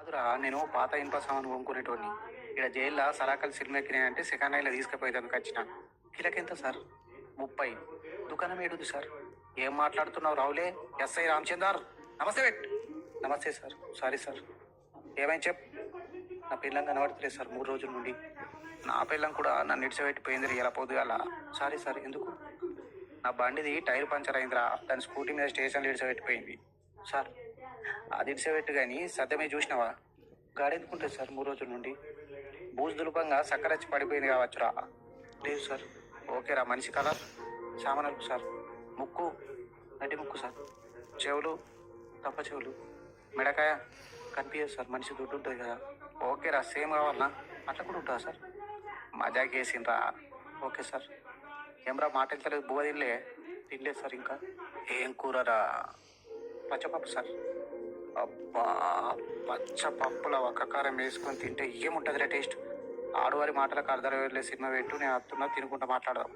కాదురా, నేను పాత ఇనుప సామాను కొనుక్కునేటోడిని. ఇక్కడ జైల్లో సరాకలు సినిమా ఎక్కినాయంటే సెకండ్ హ్యాండ్లో తీసుకుపోయేందుకు వచ్చిన. కిలకెంత సార్? 30. దుకాణం ఏడుంది సార్? ఏం మాట్లాడుతున్నావు రావులే? ఎస్ఐ రామచందర్. నమస్తే వెట్. నమస్తే సార్. Sorry sir. ఏమైంది చెప్. నా పిల్లం కనబడతలేదు సార్ 3 రోజుల నుండి. నా పిల్లం కూడా నన్ను ఇడిచిపెట్టిపోయింది ఇలా పొద్దుగాల. Sorry sir. ఎందుకు? నా బండిది టైర్ పంచర్ అయిందిరా. దాని స్కూటీ మీద స్టేషన్లో ఇడిచిపెట్టిపోయింది సార్. అది ఇడిచిపెట్టు కానీ సద్దమే చూసినావా? గాడి ఎందుకుంటుంది సార్ 3 రోజుల నుండి? బూజు దులుపంగా సక్కరచ్చి పడిపోయింది కావచ్చురా. లేదు సార్. ఓకేరా. మనిషి కలర్ సామాన్లు సార్. ముక్కు నటి ముక్కు సార్. చెవులు తప్ప చెవులు. మెడకాయ కనిపించదు సార్. మనిషి దుడ్డు ఉంటుంది కదా. ఓకేరా. సేమ్ కావాలనా? అట్లా కూడా ఉంటుందా సార్? మజాక్ వేసిండ్రా. Okay sir. ఏమరా మాట వెళ్తలేదు? బువ్వ తినలేదు సార్. ఇంకా ఏం కూరరా? పచ్చపప్పు సార్. అబ్బా, పచ్చపప్పుల ఒక్కకారం వేసుకొని తింటే ఏముంటుందిరా టేస్ట్? ఆడవారి మాటలకు అర్ధం సినిమా పెట్టు. నేను అత్తున్నా తినుకుంటా మాట్లాడదాం.